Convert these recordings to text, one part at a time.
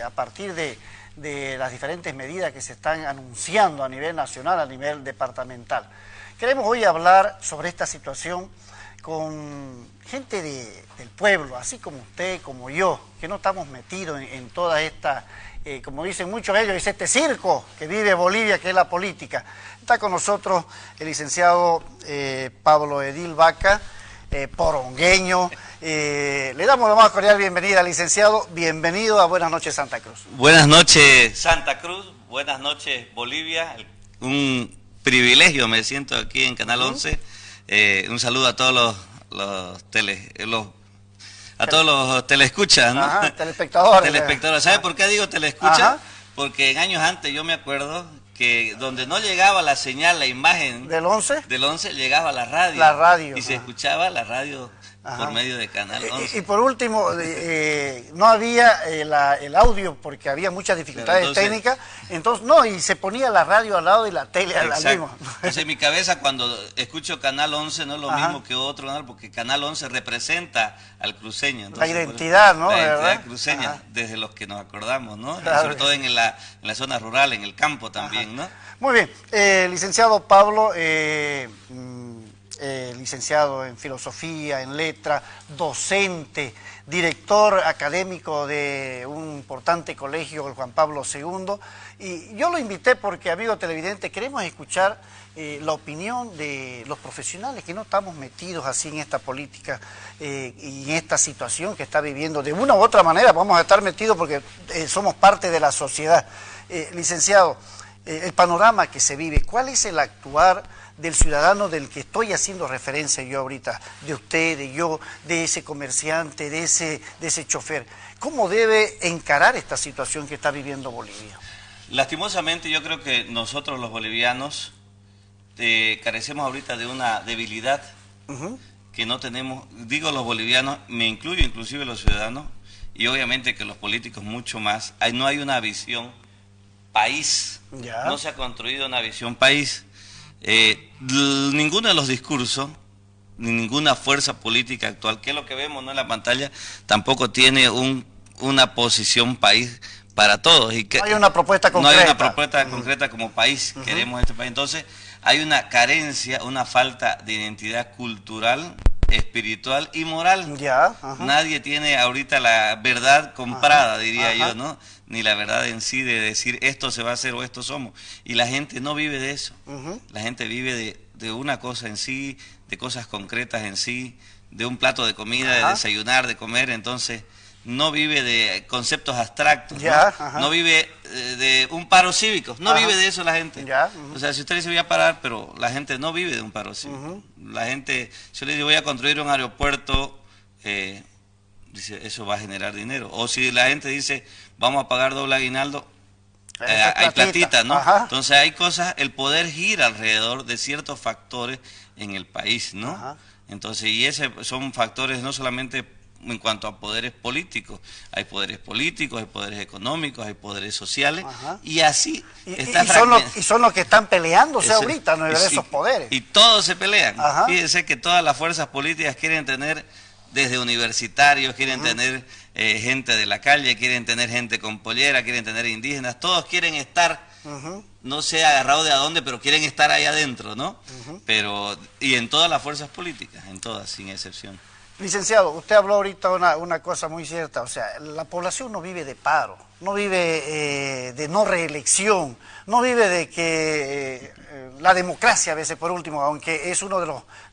a partir de las diferentes medidas que se están anunciando a nivel nacional, a nivel departamental. Queremos hoy hablar sobre esta situación con gente del pueblo, así como usted, como yo, que no estamos metidos en toda esta, como dicen muchos de ellos, es este circo que vive Bolivia, que es la política. Está con nosotros el licenciado Pablo Edil Vaca, porongueño. Le damos la más cordial bienvenida al licenciado. Bienvenido a Buenas noches Santa Cruz. Buenas noches Santa Cruz, buenas noches Bolivia. Un privilegio me siento aquí en Canal 11. Un saludo a todos todos los telescuchas, ¿no? Ajá, telespectadores. Telespectadores. ¿Sabe por qué digo telescucha? Porque en años antes yo me acuerdo que donde no llegaba la señal, la imagen ¿Del 11? Del 11 llegaba la radio. La radio. Y se escuchaba la radio por medio de Canal 11. Y por último, no había el audio porque había muchas dificultades técnicas, entonces no, y se ponía la radio al lado y la tele al mismo. Entonces en mi cabeza cuando escucho Canal 11 no es lo mismo que otro canal, porque Canal 11 representa al cruceño. Entonces, la identidad, ¿no? La identidad cruceña, desde los que nos acordamos, ¿no? Claro. Sobre todo en la zona rural, en el campo también, ¿no? Muy bien, licenciado Pablo, licenciado en filosofía, en letra, docente, director académico de un importante colegio, el Juan Pablo II, y yo lo invité porque, amigo televidente, queremos escuchar la opinión de los profesionales que no estamos metidos así en esta política y en esta situación que está viviendo. De una u otra manera vamos a estar metidos porque somos parte de la sociedad. Licenciado, el panorama que se vive, ¿cuál es el actuar del ciudadano del que estoy haciendo referencia yo ahorita, de usted, de yo, de ese comerciante, de ese chofer? ¿Cómo debe encarar esta situación que está viviendo Bolivia? Lastimosamente yo creo que nosotros los bolivianos carecemos ahorita de una debilidad que no tenemos, digo los bolivianos, me incluyo inclusive los ciudadanos, y obviamente que los políticos mucho más. No hay una visión país, no se ha construido una visión país. Ninguno de los discursos, ni ninguna fuerza política actual, que es lo que vemos, ¿no?, en la pantalla, tampoco tiene una posición país para todos. Y que, no hay una propuesta concreta. No hay una propuesta concreta como país, queremos este país. Entonces hay una carencia, una falta de identidad cultural, espiritual y moral. Nadie tiene ahorita la verdad comprada, diría yo, ¿no? Ni la verdad en sí de decir esto se va a hacer o esto somos. Y la gente no vive de eso. La gente vive de una cosa en sí, de cosas concretas en sí, de un plato de comida, de desayunar, de comer. Entonces no vive de conceptos abstractos, no vive de un paro cívico, no vive de eso la gente. O sea, si usted dice voy a parar, pero la gente no vive de un paro cívico. La gente, yo le digo voy a construir un aeropuerto, dice eso va a generar dinero. O si la gente dice vamos a pagar doble aguinaldo, hay platita, ¿no? Entonces hay cosas, el poder gira alrededor de ciertos factores en el país, ¿no? Entonces, y esos son factores no solamente en cuanto a poderes políticos, hay poderes económicos, hay poderes sociales, y así son los que están peleándose ahorita, ¿no?, esos poderes. Y todos se pelean. Fíjense que todas las fuerzas políticas quieren tener, desde universitarios, quieren tener gente de la calle, quieren tener gente con pollera, quieren tener indígenas, todos quieren estar, no sé agarrado de a dónde, pero quieren estar ahí adentro, ¿no? Y en todas las fuerzas políticas, en todas, sin excepción. Licenciado, usted habló ahorita una cosa muy cierta, o sea, la población no vive de paro, no vive de no reelección, no vive de que la democracia a veces por último, aunque es uno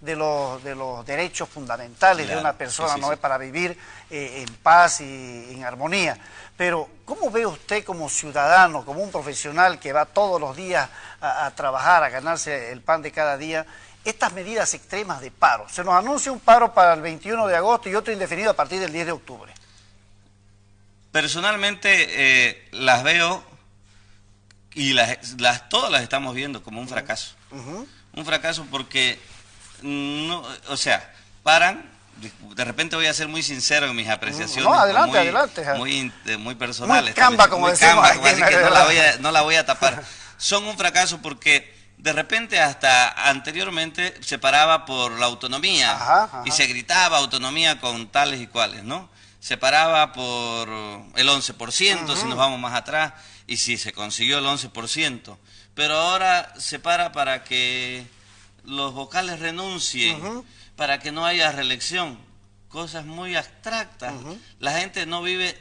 de los derechos fundamentales de una persona, ¿no?, es para vivir en paz y en armonía. Pero, ¿cómo ve usted como ciudadano, como un profesional que va todos los días a trabajar, a ganarse el pan de cada día, estas medidas extremas de paro? Se nos anuncia un paro para el 21 de agosto y otro indefinido a partir del 10 de octubre. Personalmente las veo y todas las estamos viendo como un fracaso. Un fracaso porque, no, o sea, paran, de repente voy a ser muy sincero en mis apreciaciones. No, adelante. Muy personales. Muy camba, como decimos. Así que no la voy a tapar. Son un fracaso porque de repente hasta anteriormente se paraba por la autonomía y se gritaba autonomía con tales y cuales, ¿no? se paraba por el 11%, si nos vamos más atrás, y si se consiguió el 11%. Pero ahora se para que los vocales renuncien, para que no haya reelección. Cosas muy abstractas. La gente no vive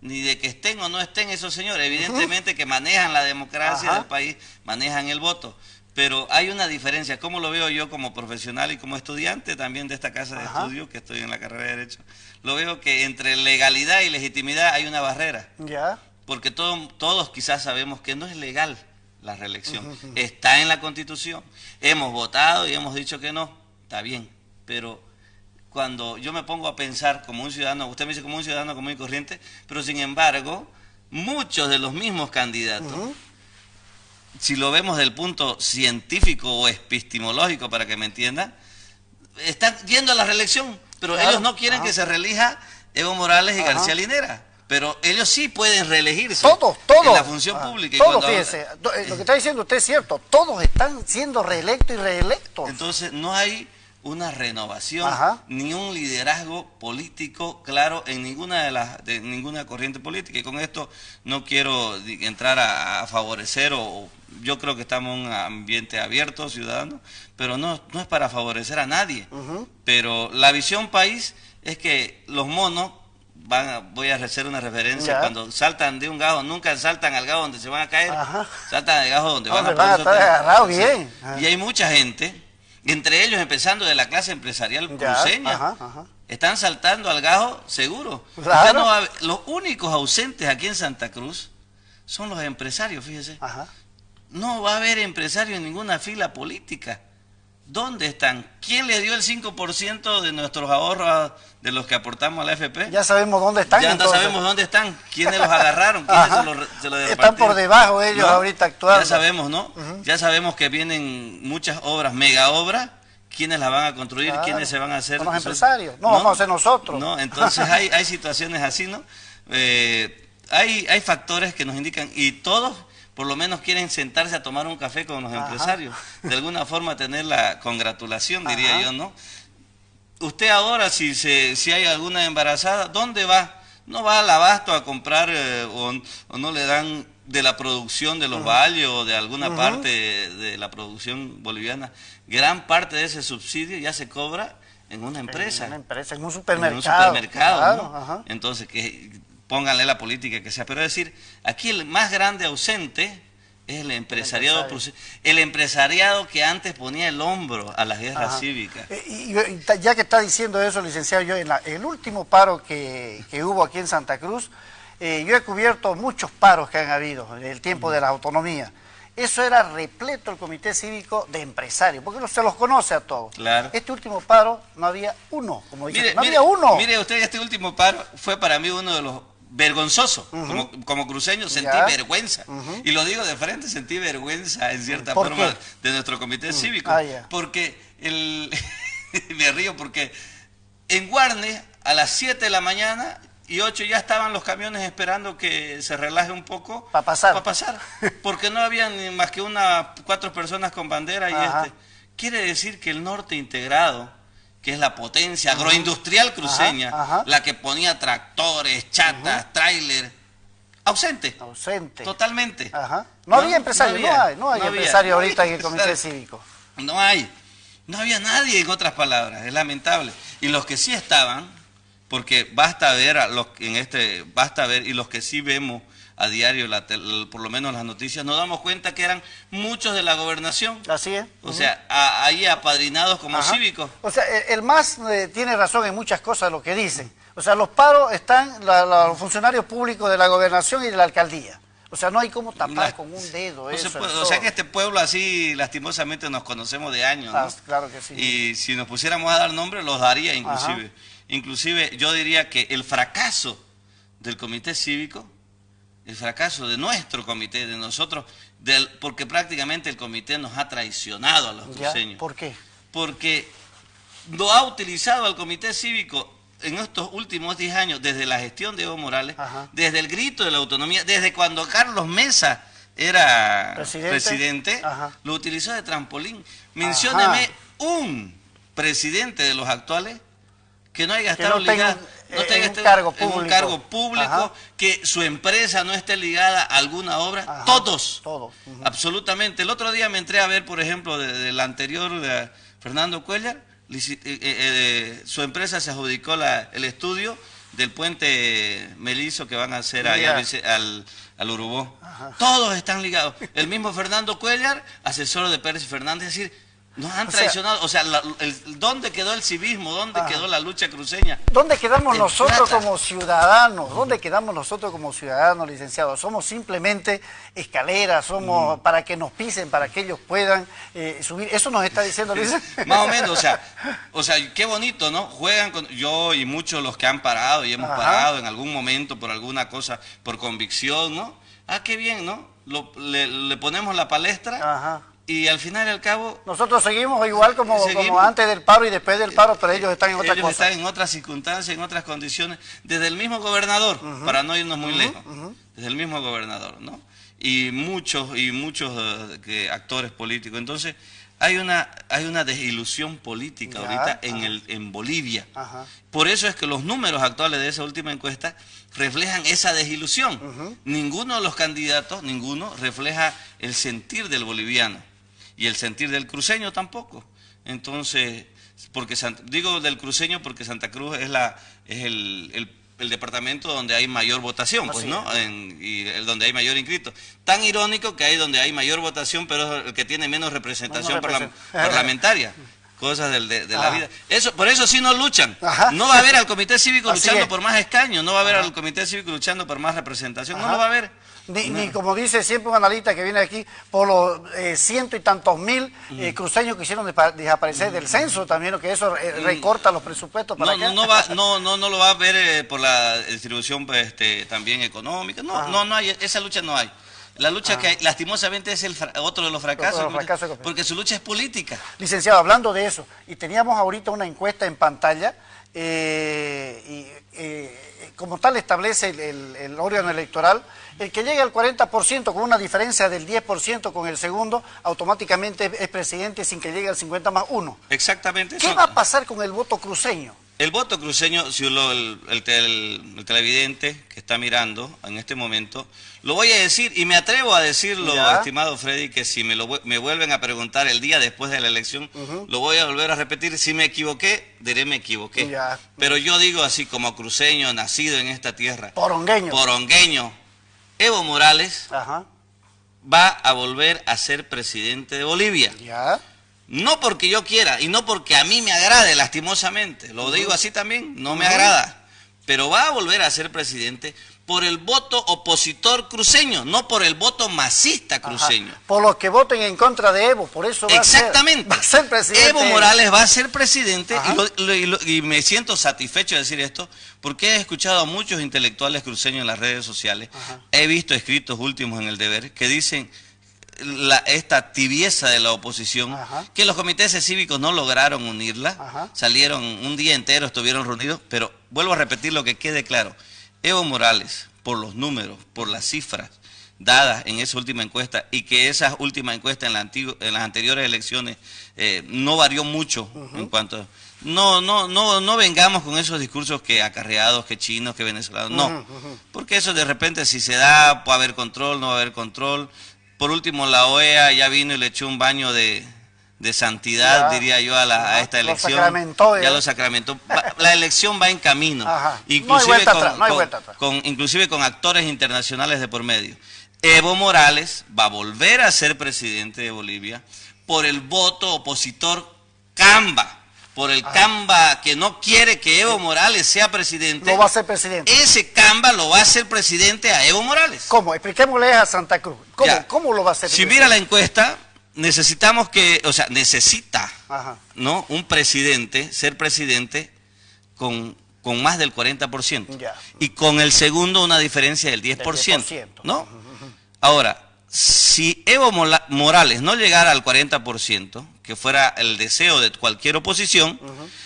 ni de que estén o no estén esos señores. Evidentemente que manejan la democracia del país, manejan el voto. Pero hay una diferencia. ¿Cómo lo veo yo como profesional y como estudiante también de esta casa de estudio, que estoy en la carrera de Derecho? Lo veo que entre legalidad y legitimidad hay una barrera. Porque todos quizás sabemos que no es legal la reelección. Está en la Constitución. Hemos votado y hemos dicho que no. Está bien. Pero cuando yo me pongo a pensar como un ciudadano, usted me dice como un ciudadano común y corriente, pero sin embargo, muchos de los mismos candidatos, si lo vemos del punto científico o epistemológico, para que me entiendan, están yendo a la reelección, pero ellos no quieren que se reelija Evo Morales y García Linera. Pero ellos sí pueden reelegirse en la función pública. Todos, fíjese, lo que está diciendo usted es cierto, todos están siendo reelectos y reelectos. Entonces no hay una renovación, ni un liderazgo político claro en ninguna corriente política. Y con esto no quiero entrar a favorecer, yo creo que estamos en un ambiente abierto, ciudadano, pero no es para favorecer a nadie. Pero la visión país es que los monos voy a hacer una referencia, cuando saltan de un gajo, nunca saltan al gajo donde se van a caer, saltan al gajo donde van a estar agarrados bien. Y hay mucha gente, entre ellos empezando de la clase empresarial cruceña, están saltando al gajo seguro. Los únicos ausentes aquí en Santa Cruz son los empresarios, fíjese. No va a haber empresarios en ninguna fila política. ¿Dónde están? ¿Quién les dio el 5% de nuestros ahorros de los que aportamos a la AFP? Ya sabemos dónde están. Ya no sabemos dónde están. ¿Quiénes los agarraron? ¿Quiénes se lo repartieron? Están por debajo ellos ahorita actuando. Ya sabemos, ¿no? Ya sabemos que vienen muchas obras, mega obras. ¿Quiénes las van a construir? ¿Quiénes se van a hacer? Son los empresarios. No, vamos a ser nosotros. No, entonces hay situaciones así, ¿no? Hay factores que nos indican, y todos por lo menos quieren sentarse a tomar un café con los empresarios, de alguna forma tener la congratulación, diría yo, ¿no? Usted ahora, si hay alguna embarazada, ¿dónde va? No va al abasto a comprar o no le dan de la producción de los valles o de alguna parte de la producción boliviana. Gran parte de ese subsidio ya se cobra en una empresa. En un supermercado. ¿no? Entonces, pónganle la política que sea. Pero es decir, aquí el más grande ausente es el empresariado. El empresariado que antes ponía el hombro a las guerras cívicas. Y ya que está diciendo eso, licenciado, yo en el último paro que hubo aquí en Santa Cruz, yo he cubierto muchos paros que han habido en el tiempo de la autonomía. Eso era repleto el comité cívico de empresarios, porque se los conoce a todos. Claro. Este último paro no había uno, como dicen, no había uno. Mire usted, este último paro fue para mí uno de los vergonzosos. Como cruceño sentí vergüenza. Y lo digo de frente, sentí vergüenza en cierta forma de nuestro comité cívico. Porque me río porque en Guarne a las 7 de la mañana y 8 ya estaban los camiones esperando que se relaje un poco para pasar. Porque no había ni más que 4 personas con bandera y quiere decir que el norte integrado, que es la potencia agroindustrial cruceña, la que ponía tractores, chatas, tráiler, ausente. Totalmente. No había empresarios, no hay empresaririo ahorita en el comité cívico. No había nadie, en otras palabras, es lamentable. Y los que sí estaban, porque basta ver y los que sí vemos a diario, por lo menos las noticias, nos damos cuenta que eran muchos de la gobernación. Así es. O sea, ahí apadrinados como cívicos. O sea, el MAS tiene razón en muchas cosas de lo que dicen. O sea, los paros están los funcionarios públicos de la gobernación y de la alcaldía. O sea, no hay cómo tapar con un dedo eso. O sea, que este pueblo así, lastimosamente, nos conocemos de años, ¿no? Claro que sí. Y si nos pusiéramos a dar nombres, los daría inclusive. Inclusive, yo diría que el fracaso del comité cívico, el fracaso de nuestro comité, de nosotros, porque prácticamente el comité nos ha traicionado a los cruceños. ¿Por qué? Porque no ha utilizado al comité cívico en estos últimos 10 años, desde la gestión de Evo Morales, desde el grito de la autonomía, desde cuando Carlos Mesa era presidente, lo utilizó de trampolín. Mencióneme un presidente de los actuales que no haya estado ligado. un cargo público, que su empresa no esté ligada a alguna obra, todos. Absolutamente. El otro día me entré a ver, por ejemplo, del anterior de Fernando Cuéllar, su empresa se adjudicó el estudio del puente Melizo que van a hacer allá al Urubó. Todos están ligados. El mismo Fernando Cuéllar, asesor de Pérez Fernández, es decir, nos han traicionado. O sea, ¿dónde quedó el civismo? ¿Dónde quedó la lucha cruceña? ¿Dónde quedamos nosotros como ciudadanos? ¿Dónde quedamos nosotros como ciudadanos, licenciados? Somos simplemente escaleras, somos para que nos pisen, para que ellos puedan subir. Eso nos está diciendo, Luis. Más o menos, o sea, qué bonito, ¿no? Juegan con yo y muchos los que han parado y hemos parado en algún momento por alguna cosa, por convicción, ¿no? Ah, qué bien, ¿no? Le ponemos la palestra. Y al final y al cabo... Nosotros seguimos igual como antes del paro y después del paro, pero ellos están en otra cosa. Ellos están en otras circunstancias, en otras condiciones, desde el mismo gobernador, para no irnos muy lejos, desde el mismo gobernador, ¿no? Y muchos actores políticos. Entonces, hay una desilusión política ahorita en Bolivia. Por eso es que los números actuales de esa última encuesta reflejan esa desilusión. Ninguno de los candidatos, refleja el sentir del boliviano. Y el sentir del cruceño tampoco. Entonces, digo del cruceño porque Santa Cruz es el departamento donde hay mayor votación, pues, ¿no? Y donde hay mayor inscrito. Tan irónico que hay donde hay mayor votación, pero es el que tiene menos representación parlamentaria. Cosas de la vida. Por eso sí no luchan. No va a haber al Comité Cívico luchando por más escaños, no va a haber al Comité Cívico luchando por más representación, no lo va a haber. Ni como dice siempre un analista que viene aquí, por los ciento y tantos mil cruceños que hicieron desaparecer del censo también, que eso recorta los presupuestos para no lo va a ver por la distribución también económica, no hay, esa lucha no hay. La lucha que hay, lastimosamente es otro de los fracasos, porque su lucha es política. Licenciado, hablando de eso, y teníamos ahorita una encuesta en pantalla, como tal establece el órgano electoral, el que llegue al 40% con una diferencia del 10% con el segundo, automáticamente es presidente sin que llegue al 50 más 1. Exactamente. ¿Qué va a pasar con el voto cruceño? El voto cruceño, si el televidente que está mirando en este momento, lo voy a decir y me atrevo a decirlo, estimado Freddy, que si me vuelven a preguntar el día después de la elección, lo voy a volver a repetir. Si me equivoqué, diré me equivoqué. Pero yo digo así como cruceño, nacido en esta tierra. Porongueño. Evo Morales va a volver a ser presidente de Bolivia. No porque yo quiera y no porque a mí me agrade, lastimosamente. Lo digo así también, no me agrada. Pero va a volver a ser presidente por el voto opositor cruceño, no por el voto masista cruceño. Por los que voten en contra de Evo, por eso va a ser presidente. Evo Morales va a ser presidente y me siento satisfecho de decir esto porque he escuchado a muchos intelectuales cruceños en las redes sociales. He visto escritos últimos en El Deber que dicen esta tibieza de la oposición, que los comités cívicos no lograron unirla, salieron un día entero, estuvieron reunidos, pero vuelvo a repetir lo que quede claro. Evo Morales, por los números, por las cifras dadas en esa última encuesta y que esa última encuesta en las anteriores elecciones no varió mucho en cuanto... No vengamos con esos discursos que acarreados, que chinos, que venezolanos, no. Porque eso de repente si se da, puede haber control, no va a haber control. Por último, la OEA ya vino y le echó un baño de santidad, diría yo, a esta elección. Ya lo sacramentó. La elección va en camino. Inclusive inclusive con actores internacionales de por medio. Evo Morales va a volver a ser presidente de Bolivia por el voto opositor Camba. Por el Camba que no quiere que Evo Morales sea presidente. No va a ser presidente. Ese Camba lo va a hacer presidente a Evo Morales. ¿Cómo? Expliquémosle a Santa Cruz. ¿Cómo lo va a hacer? Si mira la encuesta, necesita ¿no? Un presidente, ser presidente con más del 40%. Y con el segundo una diferencia del 10%. ¿No? Ahora, si Evo Morales no llegara al 40%, que fuera el deseo de cualquier oposición,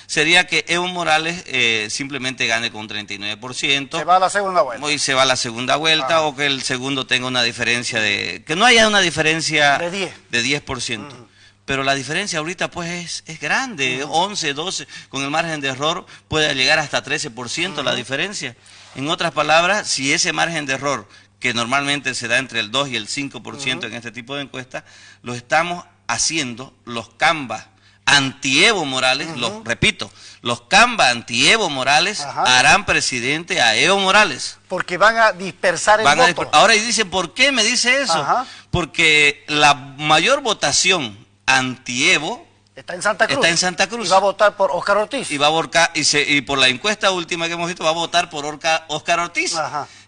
sería que Evo Morales simplemente gane con un 39%. Se va a la segunda vuelta. Y se va a la segunda vuelta, o que el segundo tenga una diferencia que no haya una diferencia de 10%. pero la diferencia ahorita pues es grande, 11, 12, con el margen de error puede llegar hasta 13% la diferencia. En otras palabras, si ese margen de error, que normalmente se da entre el 2 y el 5% en este tipo de encuestas, lo estamos haciendo los Camba anti-Evo Morales, repito, los Camba anti-Evo Morales harán presidente a Evo Morales. Porque van a dispersar el voto. Ahora, y dicen, ¿por qué me dice eso? Porque la mayor votación anti-Evo está en Santa Cruz. Está en Santa Cruz. Y va a votar por Óscar Ortiz. Y por la encuesta última que hemos visto, va a votar por Óscar Ortiz.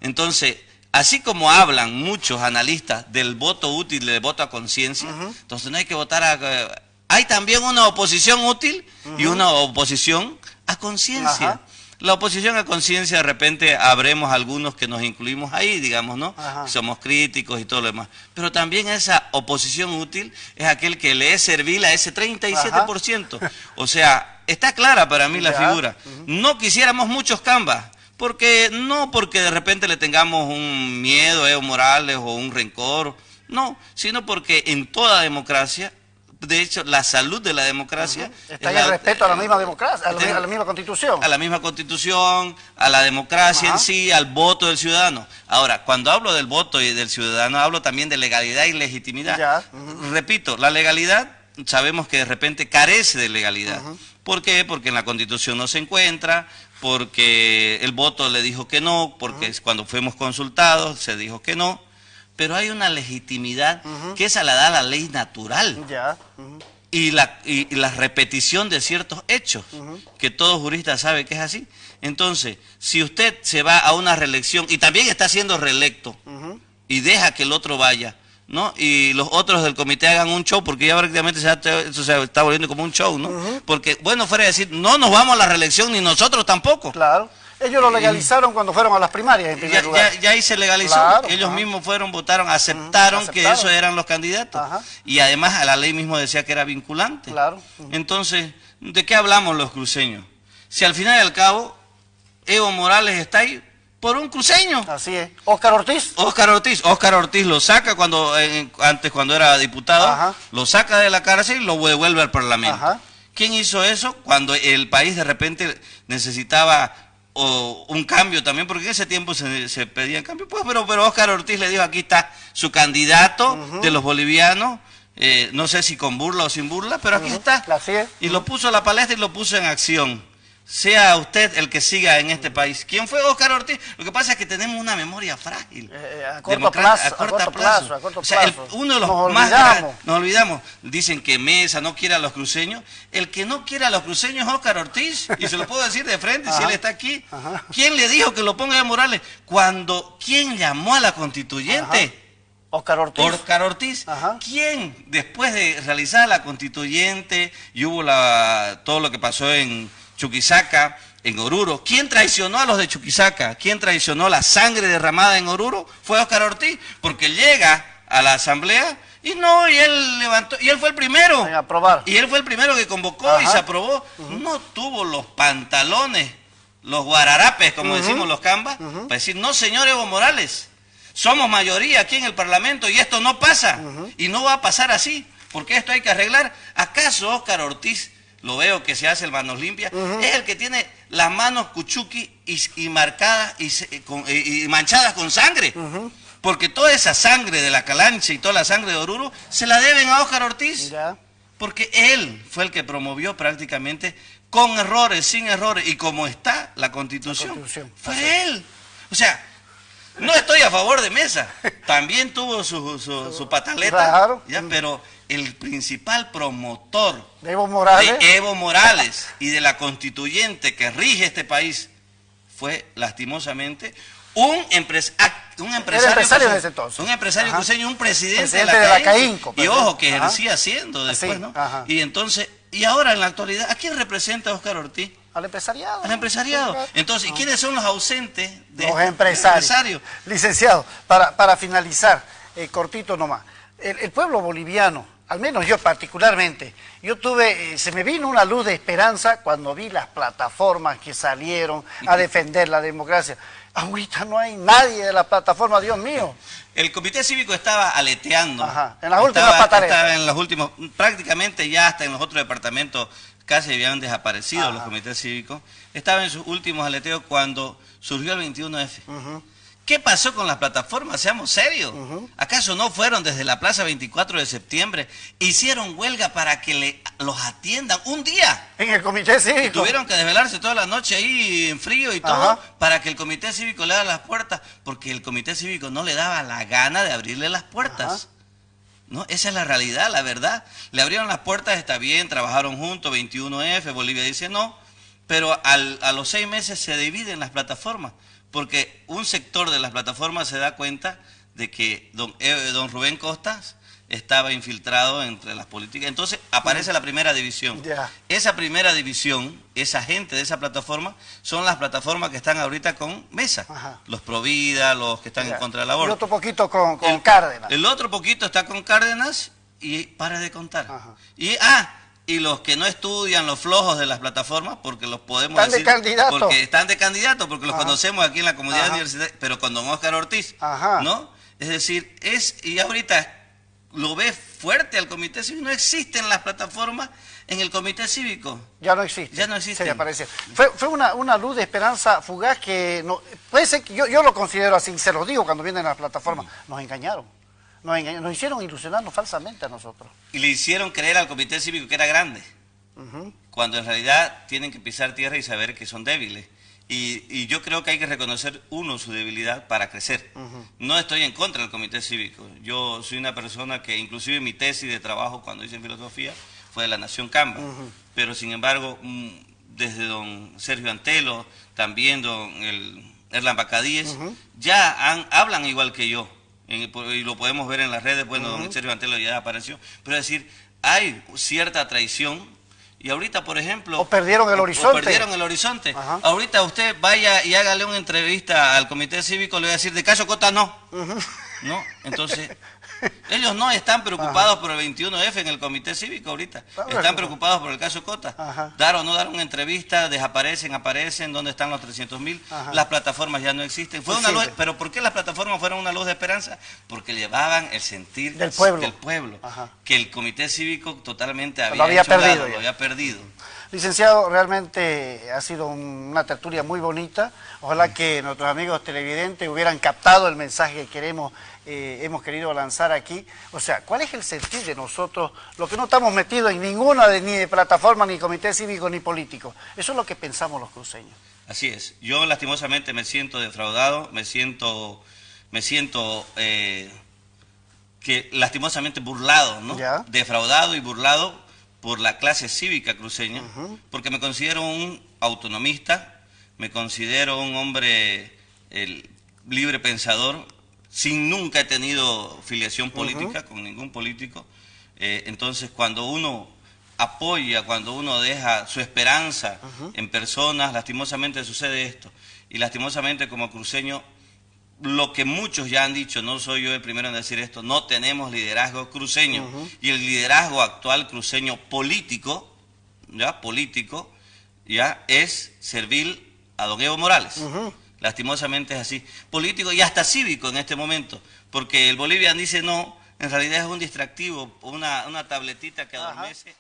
Entonces, así como hablan muchos analistas del voto útil, del voto a conciencia, entonces no hay que votar a... Hay también una oposición útil y una oposición a conciencia. La oposición a conciencia, de repente habremos algunos que nos incluimos ahí, digamos, ¿no? Somos críticos y todo lo demás. Pero también esa oposición útil es aquel que le es servil a ese 37%. O sea, está clara para mí la figura. No quisiéramos muchos Cambas, no porque de repente le tengamos un miedo a Evo Morales o un rencor, no, sino porque en toda democracia, de hecho, la salud de la democracia... Está en el respeto a la misma democracia, a la misma constitución. A la misma constitución, a la democracia en sí, al voto del ciudadano. Ahora, cuando hablo del voto y del ciudadano, hablo también de legalidad y legitimidad. Repito, la legalidad sabemos que de repente carece de legalidad. ¿Por qué? Porque en la constitución no se encuentra, porque el voto le dijo que no, porque cuando fuimos consultados se dijo que no. Pero hay una legitimidad que esa la da la ley natural y la repetición de ciertos hechos, que todo jurista sabe que es así. Entonces, si usted se va a una reelección y también está siendo reelecto y deja que el otro vaya, ¿no? Y los otros del comité hagan un show, porque ya prácticamente eso se está volviendo como un show, ¿no? Porque, bueno, fuera de decir, no nos vamos a la reelección ni nosotros tampoco. Claro. Ellos lo legalizaron cuando fueron a las primarias, en primer lugar. Ya ahí se legalizó. Ellos mismos votaron, aceptaron que esos eran los candidatos. Y además a la ley mismo decía que era vinculante. Entonces, ¿de qué hablamos los cruceños? Si al final y al cabo, Evo Morales está ahí por un cruceño. Así es. ¿Óscar Ortiz? Óscar Ortiz lo saca antes cuando era diputado, lo saca de la cárcel y lo devuelve al Parlamento. ¿Quién hizo eso? Cuando el país de repente necesitaba... o un cambio también, porque en ese tiempo se pedían cambio, pues, pero Óscar Ortiz le dijo, aquí está su candidato de los bolivianos, no sé si con burla o sin burla, pero aquí está, y lo puso a la palestra y lo puso en acción. Sea usted el que siga en este país. ¿Quién fue Óscar Ortiz? Lo que pasa es que tenemos una memoria frágil. A corto plazo. O sea, uno de los más grandes, nos olvidamos. Dicen que Mesa no quiere a los cruceños. El que no quiere a los cruceños es Óscar Ortiz. Y se lo puedo decir de frente si él está aquí. ¿Quién le dijo que lo ponga a Morales? ¿Quién llamó a la constituyente? Óscar Ortiz. Óscar Ortiz. ¿Quién, después de realizar la constituyente y hubo todo lo que pasó en Chuquisaca, en Oruro, ¿quién traicionó a los de Chuquisaca? ¿Quién traicionó la sangre derramada en Oruro? Fue Óscar Ortiz, porque llega a la asamblea y él levantó, y él fue el primero en aprobar. Y él fue el primero que convocó y se aprobó. No tuvo los pantalones, los guararapes, como decimos los Cambas, para decir, no, señor Evo Morales, somos mayoría aquí en el Parlamento y esto no pasa, y no va a pasar así, porque esto hay que arreglar. ¿Acaso Óscar Ortiz, lo veo que se hace el manos limpias, es el que tiene las manos cuchuqui y marcadas y manchadas con sangre? Porque toda esa sangre de la Calancha y toda la sangre de Oruro se la deben a Óscar Ortiz. Porque él fue el que promovió prácticamente, con errores, sin errores, y como está la Constitución. Fue él. O sea, no estoy a favor de Mesa. También tuvo su pataleta, pero el principal promotor de Evo Morales y de la constituyente que rige este país fue, lastimosamente, un empresario de ese entonces. Un empresario cruceño, un presidente de la CAINCO. Y ojo, que ejercía siendo después, ¿no? Y entonces, y ahora en la actualidad, ¿a quién representa Óscar Ortiz? Al empresariado. Al empresariado. Entonces, ¿y quiénes son los ausentes de los empresarios? Licenciado, para finalizar, cortito nomás, el pueblo boliviano, al menos yo particularmente, se me vino una luz de esperanza cuando vi las plataformas que salieron a defender la democracia. Ahorita no hay nadie de la plataforma, Dios mío. El comité cívico estaba aleteando. Ajá, en las últimas pataletas. Estaba en los últimos, prácticamente ya hasta en los otros departamentos casi habían desaparecido los comités cívicos. Estaba en sus últimos aleteos cuando surgió el 21F. ¿Qué pasó con las plataformas? Seamos serios. ¿Acaso no fueron desde la Plaza 24 de septiembre? Hicieron huelga para que los atiendan un día. En el comité cívico. Y tuvieron que desvelarse toda la noche ahí en frío y todo para que el comité cívico le abra las puertas, porque el comité cívico no le daba la gana de abrirle las puertas. ¿No? Esa es la realidad, la verdad. Le abrieron las puertas, está bien, trabajaron juntos, 21F, Bolivia dice no, pero a los 6 meses se dividen las plataformas. Porque un sector de las plataformas se da cuenta de que don Rubén Costas estaba infiltrado entre las políticas. Entonces aparece la primera división. Esa primera división, esa gente de esa plataforma, son las plataformas que están ahorita con Mesa. Los Provida, los que están en contra del aborto. Y otro poquito con Cárdenas. El otro poquito está con Cárdenas y para de contar. Y los que no estudian, los flojos de las plataformas, porque los podemos decir... Están de candidato. Porque están de candidato, porque los conocemos aquí en la comunidad universitaria, pero con don Óscar Ortiz, ¿no? Es decir, y ahorita lo ve fuerte al comité cívico, no existen las plataformas en el comité cívico. Ya no existe. Ya no existen. Se apareció. Fue una luz de esperanza fugaz que... No, puede ser que yo lo considero así, se lo digo cuando vienen las plataformas. Nos engañaron. Nos hicieron ilusionarnos falsamente a nosotros. Y le hicieron creer al comité cívico que era grande, cuando en realidad tienen que pisar tierra y saber que son débiles. Y yo creo que hay que reconocer su debilidad para crecer. No estoy en contra del comité cívico. Yo soy una persona que inclusive mi tesis de trabajo cuando hice en filosofía fue de la Nación Camba. Pero sin embargo, desde don Sergio Antelo, también don Erlan Bacadíes, ya hablan igual que yo. Y lo podemos ver en las redes, bueno, don Sergio Antelo ya apareció, pero es decir, hay cierta traición, y ahorita, por ejemplo... O perdieron el horizonte. O perdieron el horizonte. Ahorita usted vaya y hágale una entrevista al comité cívico, le voy a decir, de caso Cota no. ¿No? Entonces, ellos no están preocupados por el 21F en el comité cívico ahorita. Están preocupados por el caso Cota. Dar o no dar una entrevista, desaparecen, aparecen, ¿dónde están los 300.000? Las plataformas ya no existen. Fue una luz, pero ¿por qué las plataformas fueron una luz de esperanza? Porque llevaban el sentir del pueblo, que el comité cívico totalmente lo había perdido. Licenciado, realmente ha sido una tertulia muy bonita. Ojalá que nuestros amigos televidentes hubieran captado el mensaje que hemos querido lanzar aquí. O sea, ¿cuál es el sentir de nosotros? Lo que no estamos metidos en ninguna ni de plataforma, ni comité cívico, ni político. Eso es lo que pensamos los cruceños. Así es. Yo lastimosamente me siento defraudado, me siento que lastimosamente burlado, ¿no? Defraudado y burlado por la clase cívica cruceña, porque me considero un autonomista, me considero un hombre libre pensador, nunca he tenido filiación política con ningún político. Entonces, cuando uno apoya, cuando uno deja su esperanza en personas, lastimosamente sucede esto. Y lastimosamente como cruceño, lo que muchos ya han dicho, no soy yo el primero en decir esto, no tenemos liderazgo cruceño. Y el liderazgo actual cruceño político, es servir a don Evo Morales. Lastimosamente es así. Político y hasta cívico en este momento, porque el Bolivian dice no, en realidad es un distractivo, una tabletita que adormece.